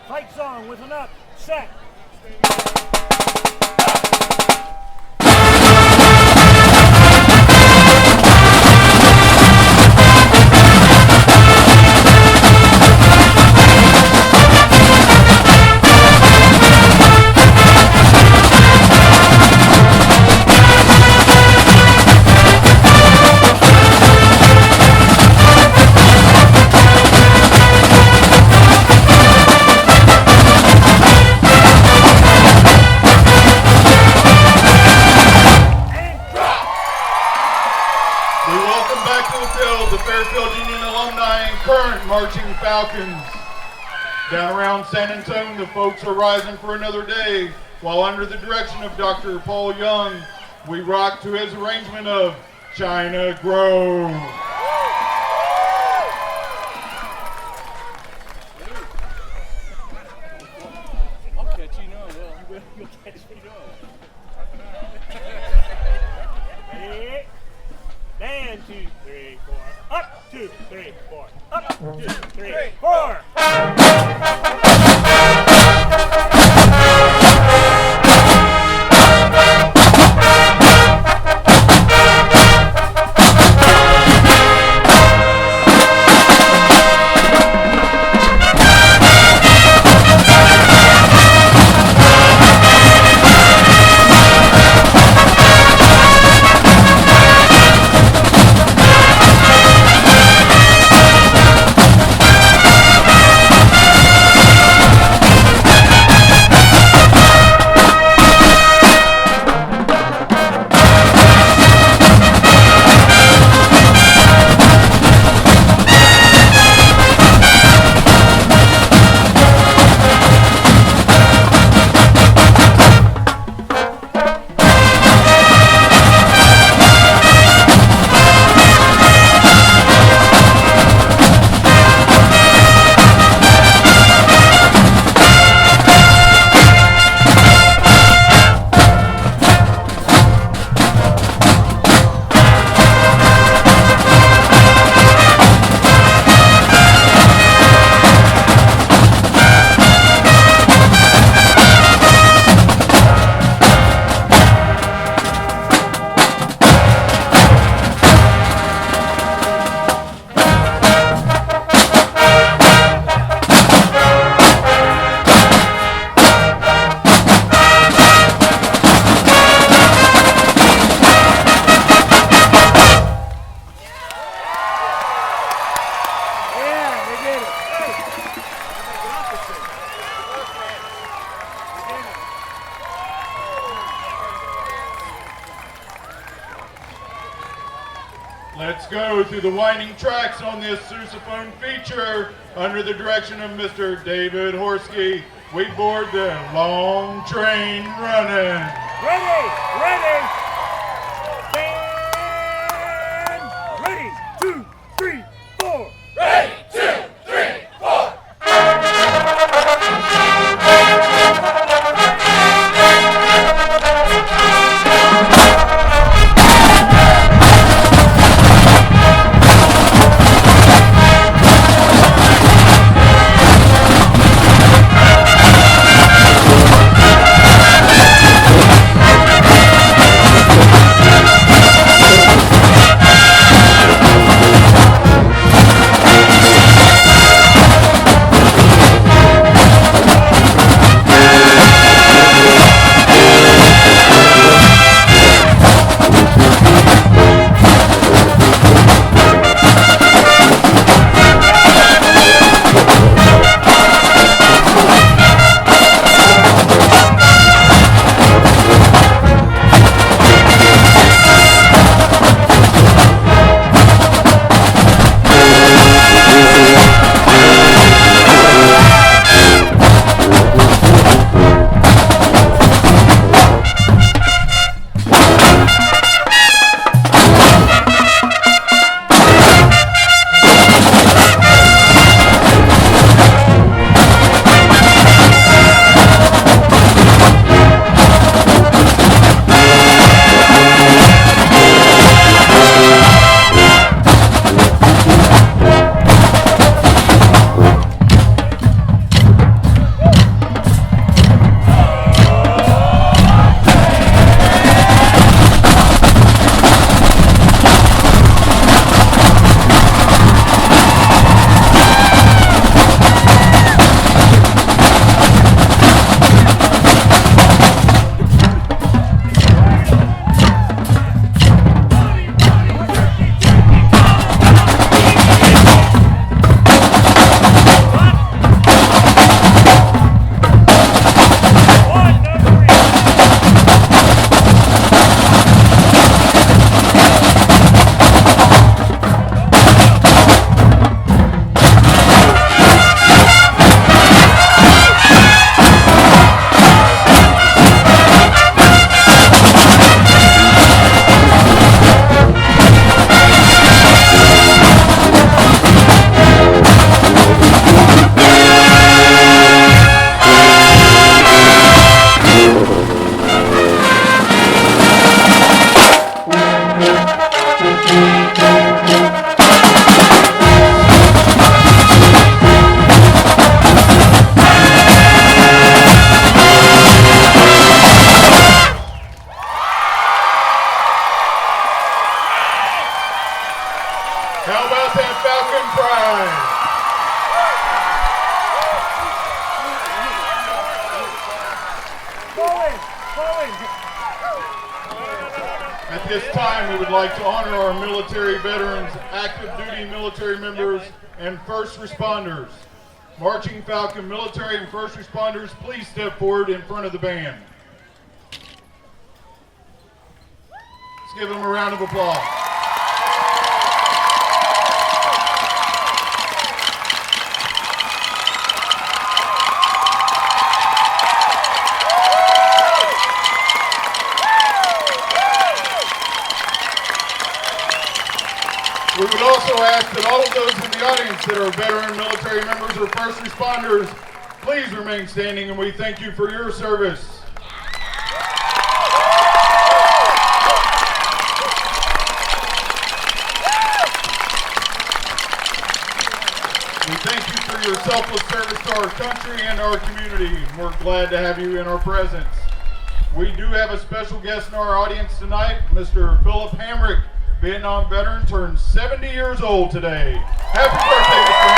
Fight song with an up, set. Marching Falcons. Down around San Antonio, the folks are rising for another day, while under the direction of Dr. Paul Young, we rock to his arrangement of China Grove. I'll catch you now. Well, you'll catch me now. And 2, 3, 4. Up, 2, 3, 4. Up, 2, 3, 4. Let's go through the winding tracks on this Sousaphone feature under the direction of Mr. David Horsky. We board the long train running. Ready, ready, and ready, 2, 3, 4. Ready, 2, 3, 4. this time, we would like to honor our military veterans, active duty military members, and first responders. Marching Falcon military and first responders, please step forward in front of the band. Let's give them a round of applause. We would also ask that all of those in the audience that are veteran military members or first responders, please remain standing, and we thank you for your service. We thank you for your selfless service to our country and our community. We're glad to have you in our presence. We do have a special guest in our audience tonight, Mr. Philip Hamrick, Vietnam veteran, turned 70 years old today. Happy birthday, Mr.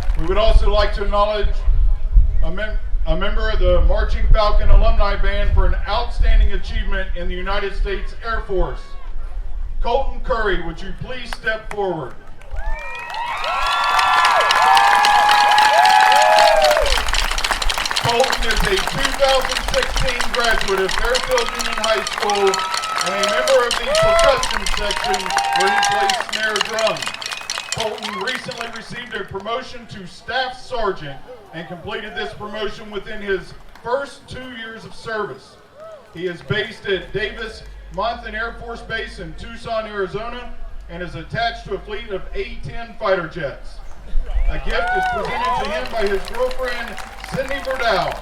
Hamrick. We would also like to acknowledge a member of the Marching Falcon Alumni Band for an outstanding achievement in the United States Air Force. Colton Curry, would you please step forward? Colton is a 2016 graduate of Fairfield Union High School and a member of the percussion section where he plays snare drum. Colton recently received a promotion to Staff Sergeant and completed this promotion within his first 2 years of service. He is based at Davis-Monthan Air Force Base in Tucson, Arizona, and is attached to a fleet of A-10 fighter jets. A gift is presented to him by his girlfriend, Sydney Verdell.